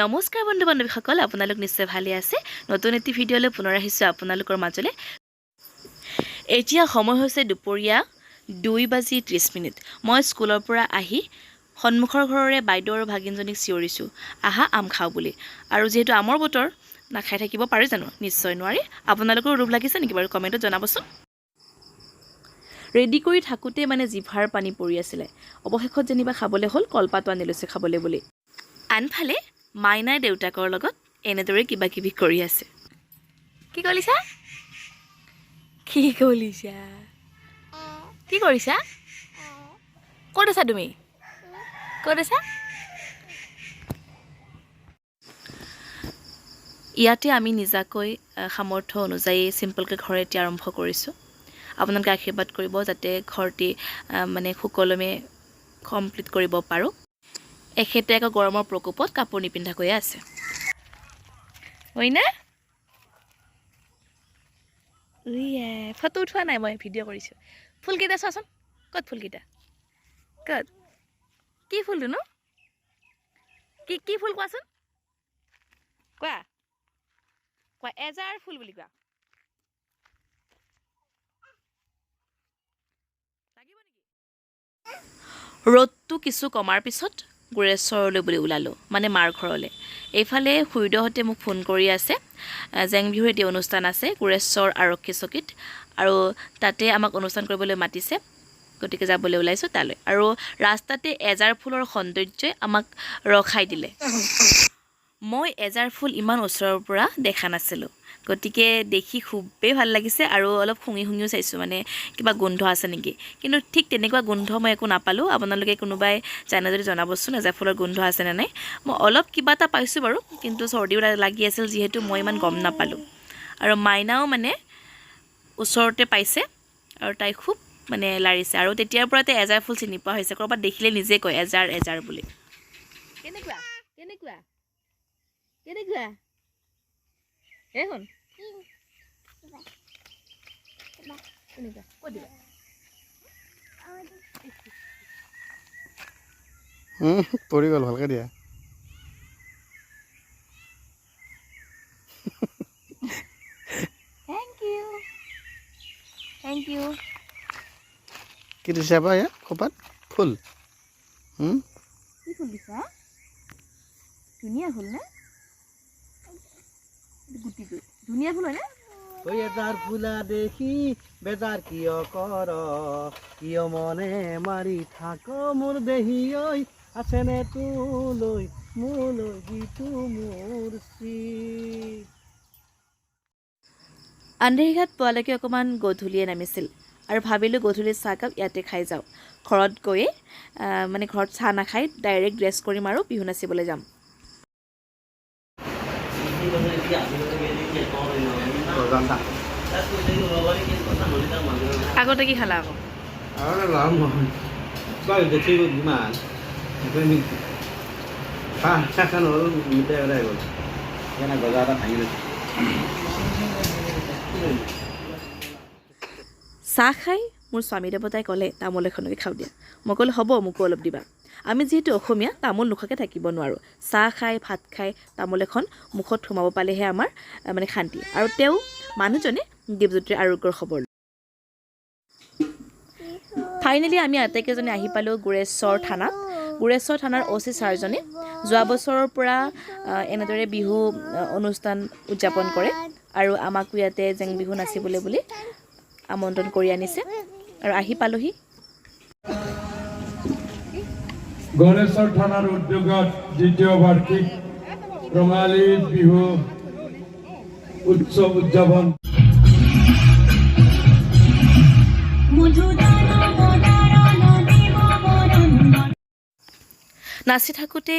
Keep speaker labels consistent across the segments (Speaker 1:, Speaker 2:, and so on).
Speaker 1: নমস্কাৰ বন্ধু বান্ধৱীসকল, আপোনালোক নিশ্চয় ভালে আছে। নতুন এটি ভিডিঅ'লৈ পুনৰ আহিছোঁ আপোনালোকৰ মাজলৈ। এতিয়া সময় হৈছে দুপৰীয়া 2:30। মই স্কুলৰ পৰা আহি সন্মুখৰ ঘৰৰে বাইদেউ আৰু ভাগিনজনীক চিঞৰিছোঁ, আহা আম খাওঁ বুলি। আৰু যিহেতু আমৰ বতৰ, নাখাই থাকিব পাৰে জানো? নিশ্চয় নোৱাৰি। আপোনালোকৰ লোভ লাগিছে নেকি বাৰু? কমেণ্টত জনাবচোন। ৰেডি কৰি থাকোঁতে জিভাৰ পানী পৰি আছিলে। অৱশেষত যেনিবা খাবলৈ হ'ল, কলপাতো আনি লৈছে খাবলৈ বুলি। আনফালে মাইনাই দেউতাকৰ লগত এনেদৰে কিবা কিবি কৰি আছে। কি কৰিছা? কি কৰিছা? কি কৰিছা? ক'ত আছা তুমি? ক'ত আছা? ইয়াতে আমি নিজাকৈ সামৰ্থ্য অনুযায়ী চিম্পলকৈ ঘৰ এতিয়া আৰম্ভ কৰিছোঁ। আপোনালোকে আশীৰ্বাদ কৰিব যাতে ঘৰটি সুকলমে কমপ্লিট কৰিব পাৰোঁ। এখেতে আকৌ গৰমৰ প্ৰকোপত কাপোৰ নিপিন্ধাকৈয়ে আছে। হয়নে? ফটো উঠোৱা নাই, মই ভিডিঅ' কৰিছোঁ। ফুলকেইটা চোৱাচোন, ক'ত ফুলকেইটা? ক'ত? কি ফুলটো নো? কি ফুল কোৱাচোন? কোৱা কোৱা, এজাৰ ফুল বুলি কোৱা। লাগিব নেকি? ৰ'দটো কিছু কমাৰ পিছত গুৰেশ্বৰলৈ বুলি ওলালোঁ, মাৰ ঘৰলৈ। এইফালে খুৰীদেউহঁতে মোক ফোন কৰি আছে। জেং বিহুৰ এটি অনুষ্ঠান আছে গুৰেশ্বৰ আৰক্ষী চকীত, আৰু তাতে আমাক অনুষ্ঠান কৰিবলৈ মাতিছে। গতিকে যাবলৈ ওলাইছোঁ তালৈ। আৰু ৰাস্তাতে এজাৰ ফুলৰ সৌন্দৰ্যই আমাক ৰখাই দিলে। মই এজাৰ ফুল ইমান ওচৰৰ পৰা দেখা নাছিলোঁ, গতিকে দেখি খুবেই ভাল লাগিছে। আৰু অলপ শুঙিও চাইছোঁ, কিবা গোন্ধ আছে নেকি। কিন্তু ঠিক তেনেকুৱা গোন্ধ মই একো নাপালোঁ। আপোনালোকে কোনোবাই জানে যদি জনাবচোন, এজাৰ ফুলৰ গোন্ধ আছেনে নাই। মই অলপ কিবা এটা পাইছোঁ বাৰু, কিন্তু চৰ্দিও লাগি আছিল যিহেতু মই ইমান গম নাপালোঁ। আৰু মাইনাও ওচৰতে পাইছে, আৰু তাই খুব লাৰিছে। আৰু তেতিয়াৰ পৰাতে এজাৰ ফুল চিনি পোৱা হৈছে, ক'ৰবাত দেখিলে নিজে কয় এজাৰ এজাৰ বুলি। কেনেকুৱা কেনেকুৱা কেনেকুৱা? এই শুন কেনেকুৱা কৈ দিবা।
Speaker 2: পৰি গ'ল, ভালকৈ দিয়া।
Speaker 1: Thank you.
Speaker 2: কি দিছে বা ইয়াত খোপাত? ফুল।
Speaker 1: কি ফুল দিছা? ধুনীয়া ফুল নে? গুটিটো ধুনীয়া ফুল হয়নে?
Speaker 3: ওই এজার ফুলা দেখি বেজার কিয় কর, কিয় মনে মারি থাকো মোর দেহি ওই আছেনে তুলই মুলই গীতু মূর্ছি।
Speaker 1: আন্ধেৰিঘাট পোৱালৈকে অকণমান গধূলিয়ে নামিছিল, আৰু ভাবিলোঁ গধূলি চাহকাপ ইয়াতে খাই যাওঁ। ঘৰত গৈয়ে ঘৰত চাহ নাখাই ডাইৰেক্ট ড্ৰেছ কৰিম আৰু বিহু নাচিবলৈ যাম। আগতে কি খালা আকৌ? চাহ খাই মোৰ স্বামী দেৱতাই ক'লে তামোল এখনকে খাওঁ দিয়া। মই ক'লোঁ হ'ব, মোকো অলপ দিবা। আমি যিহেতু অসমীয়া, তামোল নোখোৱাকৈ থাকিব নোৱাৰোঁ। চাহ খাই ভাত খাই তামোল এখন মুখত সোমাব পালেহে আমাৰ শান্তি। আৰু তেওঁ মানুহজনে দীপজ্যোতিৰ আৰোগ্যৰ খবৰ। ফাইনেলি আমি আটাইকেইজনে আহি পালোঁ গুৰেশ্বৰ থানাত। গুৰেশ্বৰ থানাৰ OC ছাৰজনে যোৱা বছৰৰ পৰা এনেদৰে বিহু অনুষ্ঠান উদযাপন কৰে, আৰু আমাকো ইয়াতে জেং বিহু নাচিবলৈ বুলি আমন্ত্ৰণ কৰি আনিছে, আৰু আহি পালোহি।
Speaker 4: গণেশ্বৰ থানাৰ উদ্যোগত দ্বিতীয় বাৰ্ষিক ৰঙালী বিহু উৎসৱ উদযাপন।
Speaker 1: নাচি থাকোঁতে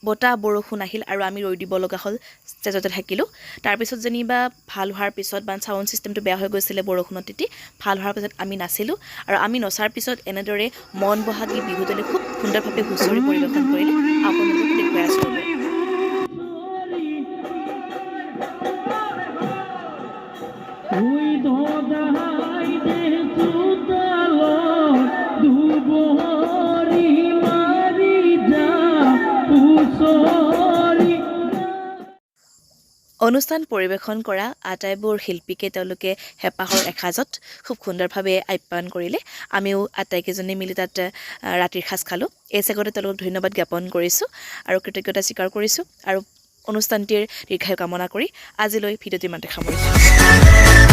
Speaker 1: বতাহ বৰষুণ আহিল, আৰু আমি ৰৈ দিব লগা হ'ল, ষ্টেজতে থাকিলোঁ। তাৰপিছত যেনিবা ভাল হোৱাৰ পিছত চাউণ্ড ছিষ্টেমটো বেয়া হৈ গৈছিলে বৰষুণত তিতি, ভাল হোৱাৰ পিছত আমি নাচিলোঁ। আৰু আমি নচাৰ পিছত এনেদৰে মন বহাগী বিহুদলে খুব সুন্দৰভাৱে হুঁচৰি পৰিৱেশন কৰিলে। আপোনালোকক দেখুৱাই আছোঁ। অনুষ্ঠান পৰিৱেশন কৰা আটাইবোৰ শিল্পীকে তেওঁলোকে হেঁপাহৰ এসাজত খুব সুন্দৰভাৱে আপ্যায়ন কৰিলে আমিও আটাইকেইজনী মিলি তাত ৰাতিৰ সাজ খালোঁ এই চেগতে তেওঁলোকক ধন্যবাদ জ্ঞাপন কৰিছোঁ আৰু কৃতজ্ঞতা স্বীকাৰ কৰিছোঁ আৰু অনুষ্ঠানটিৰ দীৰ্ঘায়ু কামনা কৰি আজিলৈ ভিডিঅ'টি ইমানতে সামৰিছোঁ